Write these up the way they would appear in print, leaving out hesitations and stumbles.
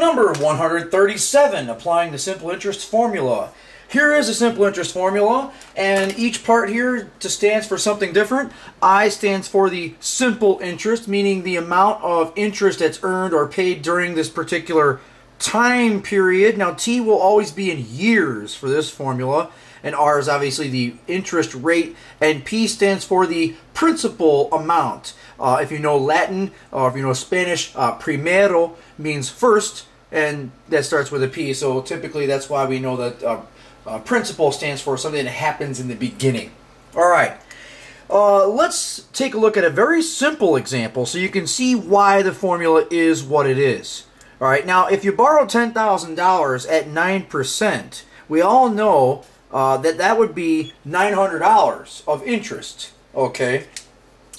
number 137, applying the simple interest formula. Here is a simple interest formula, and each part here just stands for something different. I stands for the simple interest, meaning the amount of interest that's earned or paid during this particular time period. Now, T will always be in years for this formula, and R is obviously the interest rate, and P stands for the principal amount. If you know Latin, or if you know Spanish, primero means first, and that starts with a P, so typically that's why we know that principal stands for something that happens in the beginning. Alright, let's take a look at a very simple example so you can see why the formula is what it is. Alright, now if you borrow $10,000 at 9%, we all know that would be $900 of interest. Okay,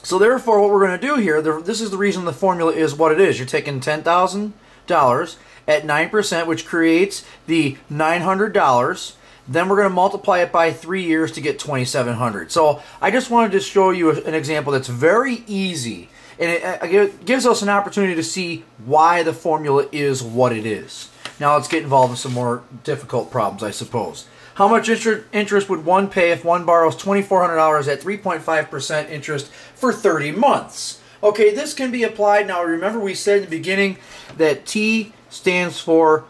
so therefore what we're going to do here, this is the reason the formula is what it is. You're taking $10,000 at 9%, which creates the $900. Then we're going to multiply it by 3 years to get $2,700. So I just wanted to show you an example that's very easy, and it gives us an opportunity to see why the formula is what it is. Now let's get involved in some more difficult problems, I suppose. How much interest would one pay if one borrows $2,400 at 3.5% interest for 30 months? Okay, this can be applied. Now remember we said in the beginning that T stands for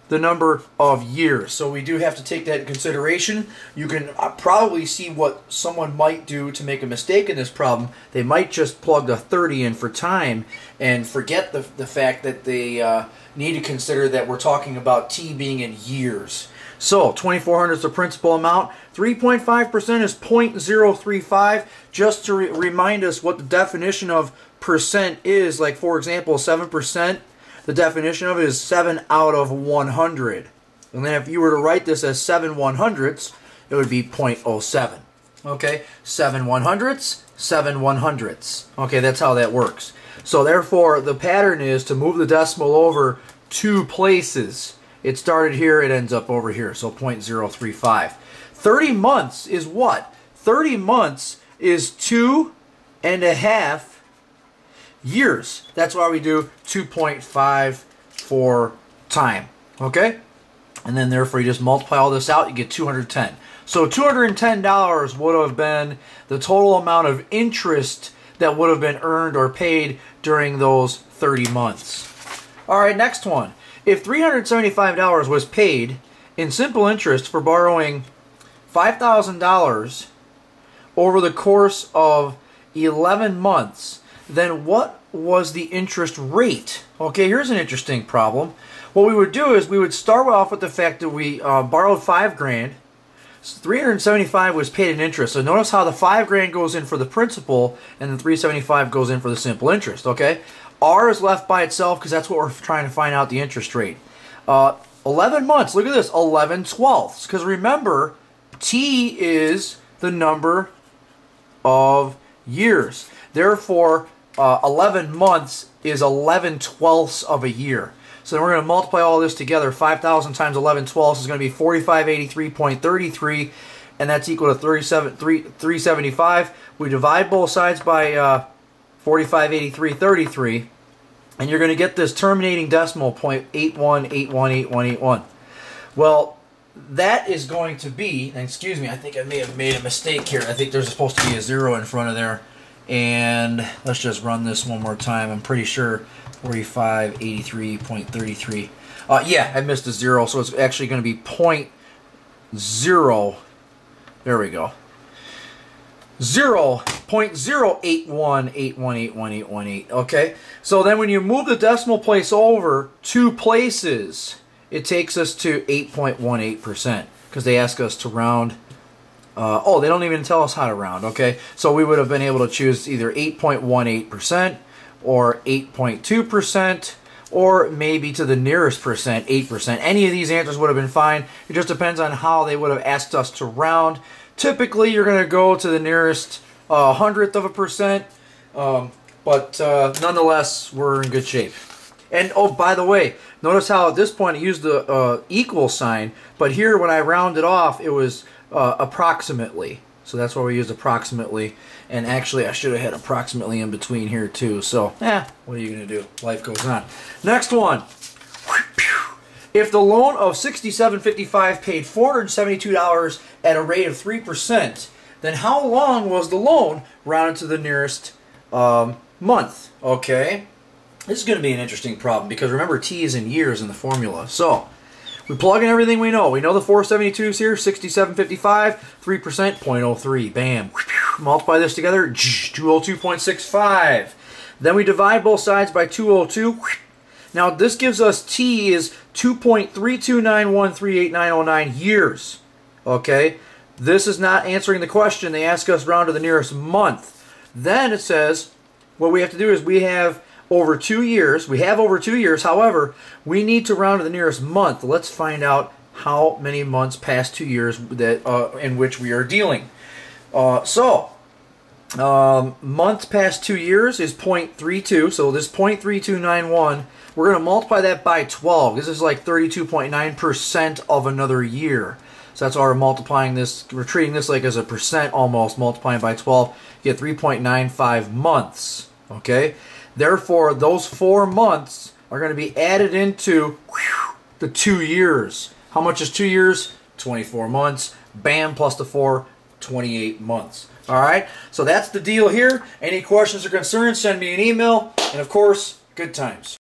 the number of years. So we do have to take that into consideration. You can probably see what someone might do to make a mistake in this problem. They might just plug the 30 in for time and forget the fact that they need to consider that we're talking about T being in years. So $2,400 is the principal amount. 3.5% is 0.035. Just to remind us what the definition of percent is, like for example 7%, the definition of it is 7 out of 100. And then if you were to write this as 7/100ths, it would be 0.07. Okay, 7/100ths, 7/100ths. Okay, that's how that works. So therefore, the pattern is to move the decimal over 2 places. It started here, it ends up over here, so 0.035. 30 months is what? 30 months is 2.5 years. That's why we do 2.5 for time. Okay? And then therefore you just multiply all this out, you get 210. So $210 would have been the total amount of interest that would have been earned or paid during those 30 months. Alright, next one. If $375 was paid in simple interest for borrowing $5,000 over the course of 11 months, then what was the interest rate? Okay, here's an interesting problem. What we would do is we would start off with the fact that we borrowed $5,000. So $375 was paid in interest. So notice how the $5,000 goes in for the principal and the $375 goes in for the simple interest. Okay, R is left by itself because that's what we're trying to find out the interest rate. 11 months. Look at this, 11/12. Because remember, T is the number of years. Therefore, 11 months is 11/12 of a year. So then we're going to multiply all this together. 5,000 times 11/12 is going to be 4583.33, and that's equal to 375. We divide both sides by 4583.33, and you're going to get this terminating decimal point 81818181. Well, that is going to be, and excuse me, I think I may have made a mistake here. I think there's supposed to be a 0 in front of there. And let's just run this one more time. I'm pretty sure 4583.33. Yeah, I missed a 0, so it's actually going to be 0.0. There we go. 0.081818118. Okay, so then when you move the decimal place over 2 places, it takes us to 8.18% because they ask us to round. Oh, they don't even tell us how to round, okay? So we would have been able to choose either 8.18% or 8.2% or maybe to the nearest percent, 8%. Any of these answers would have been fine. It just depends on how they would have asked us to round. Typically, you're going to go to the nearest 100th of a percent, but nonetheless, we're in good shape. And oh, by the way, notice how at this point I used the equal sign, but here when I rounded off, it was approximately. So that's why we used approximately. And actually, I should have had approximately in between here too. So, what are you going to do? Life goes on. Next one. Whew. If the loan of $67.55 paid $472 at a rate of 3%, then how long was the loan rounded to the nearest month? Okay, this is going to be an interesting problem because remember T is in years in the formula. So we plug in everything we know. We know the 472 is here, 67.55, 3%, 0.03. Bam. Multiply this together, 202.65. Then we divide both sides by 202. Now this gives us T is 2.329138909 years. Okay? This is not answering the question. They ask us round to the nearest month. Then it says what we have to do is we have over 2 years. We have over 2 years. However, we need to round to the nearest month. Let's find out how many months past 2 years that in which we are dealing. Months past 2 years is 0.32. So this 0.3291, we're going to multiply that by 12. This is like 32.9% of another year. So that's why we're multiplying this. We're treating this like as a percent almost, multiplying by 12. You get 3.95 months. Okay? Therefore, those 4 months are going to be added into the 2 years. How much is 2 years? 24 months. Bam, plus the 4, 28 months. All right? So that's the deal here. Any questions or concerns, send me an email. And, of course, good times.